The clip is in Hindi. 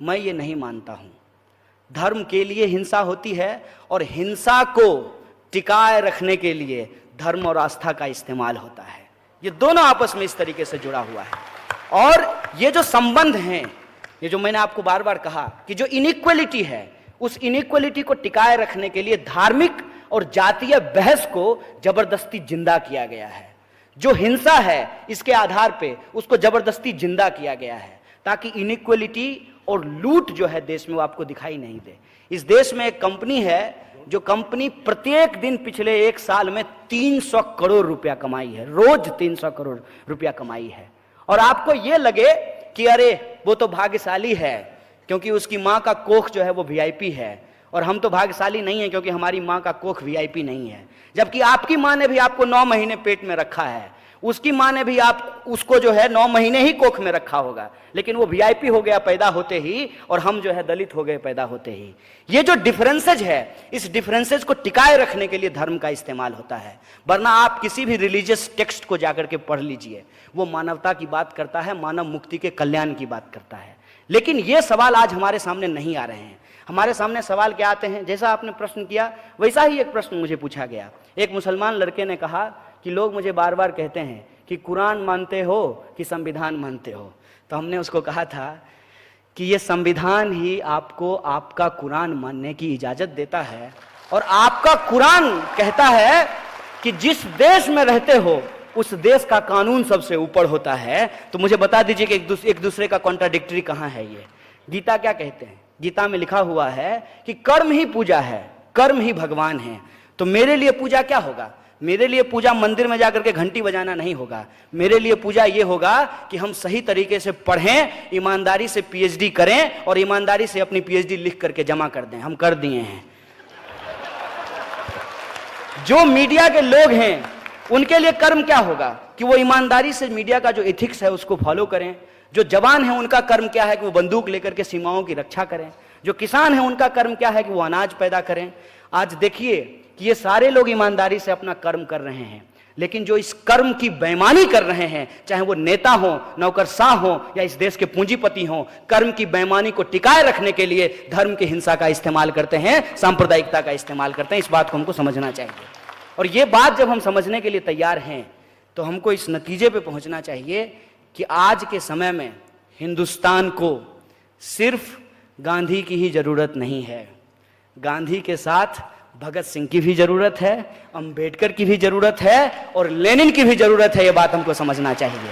मैं ये नहीं मानता हूं। धर्म के लिए हिंसा होती है और हिंसा को टिकाए रखने के लिए धर्म और आस्था का इस्तेमाल होता है। ये दोनों आपस में इस तरीके से जुड़ा हुआ है। और ये जो संबंध हैं, ये जो मैंने आपको बार बार कहा कि जो इनइक्वलिटी है, उस इनइक्वलिटी को टिकाए रखने के लिए धार्मिक और जातीय बहस को जबरदस्ती जिंदा किया गया है। जो हिंसा है इसके आधार पे उसको जबरदस्ती जिंदा किया गया है ताकि इनइक्वलिटी और लूट जो है देश में वो आपको दिखाई नहीं दे। इस देश में एक कंपनी है जो कंपनी प्रत्येक दिन पिछले 1 साल में 300 करोड़ रुपया कमाई है, रोज 300 करोड़ रुपया कमाई है। और आपको ये लगे कि अरे वो तो भाग्यशाली है क्योंकि उसकी माँ का कोख जो है वो वीआईपी है, और हम तो भाग्यशाली नहीं है क्योंकि हमारी माँ का कोख वीआईपी नहीं है। जबकि आपकी माँ ने भी आपको 9 महीने पेट में रखा है, उसकी माँ ने भी उसको जो है 9 महीने ही कोख में रखा होगा, लेकिन वो वीआईपी हो गया पैदा होते ही और हम जो है दलित हो गए पैदा होते ही। ये जो डिफरेंसेज है, इस डिफरेंसेज को टिकाए रखने के लिए धर्म का इस्तेमाल होता है। वरना आप किसी भी रिलीजियस टेक्स्ट को जाकर के पढ़ लीजिए, वो मानवता की बात करता है, मानव मुक्ति के कल्याण की बात करता है। लेकिन ये सवाल आज हमारे सामने नहीं आ रहे हैं। हमारे सामने सवाल क्या आते हैं, जैसा आपने प्रश्न किया वैसा ही एक प्रश्न मुझे पूछा गया। एक मुसलमान लड़के ने कहा कि लोग मुझे बार बार कहते हैं कि कुरान मानते हो कि संविधान मानते हो। तो हमने उसको कहा था कि ये संविधान ही आपको आपका कुरान मानने की इजाजत देता है, और आपका कुरान कहता है कि जिस देश में रहते हो उस देश का कानून सबसे ऊपर होता है। तो मुझे बता दीजिए कि एक दूसरे का कॉन्ट्राडिक्टरी कहाँ है। ये गीता क्या कहते हैं? गीता में लिखा हुआ है कि कर्म ही पूजा है, कर्म ही भगवान है। तो मेरे लिए पूजा क्या होगा? मेरे लिए पूजा मंदिर में जाकर के घंटी बजाना नहीं होगा। मेरे लिए पूजा ये होगा कि हम सही तरीके से पढ़ें, ईमानदारी से पीएचडी करें और ईमानदारी से अपनी पीएचडी लिख करके जमा कर दें। हम कर दिए हैं। जो मीडिया के लोग हैं उनके लिए कर्म क्या होगा कि वो ईमानदारी से मीडिया का जो एथिक्स है उसको फॉलो करें। जो जवान है उनका कर्म क्या है कि वो बंदूक लेकर के सीमाओं की रक्षा करें। जो किसान है उनका कर्म क्या है कि वो अनाज पैदा करें। आज देखिए कि ये सारे लोग ईमानदारी से अपना कर्म कर रहे हैं, लेकिन जो इस कर्म की बेईमानी कर रहे हैं, चाहे वो नेता हो, नौकरशाह हो या इस देश के पूंजीपति हो, कर्म की बेईमानी को टिकाए रखने के लिए धर्म की हिंसा का इस्तेमाल करते हैं, सांप्रदायिकता का इस्तेमाल करते हैं। इस बात को हमको समझना चाहिए। और ये बात जब हम समझने के लिए तैयार हैं तो हमको इस नतीजे पे पहुंचना चाहिए कि आज के समय में हिंदुस्तान को सिर्फ गांधी की ही जरूरत नहीं है। गांधी के साथ भगत सिंह की भी जरूरत है, अंबेडकर की भी जरूरत है और लेनिन की भी जरूरत है। ये बात हमको समझना चाहिए।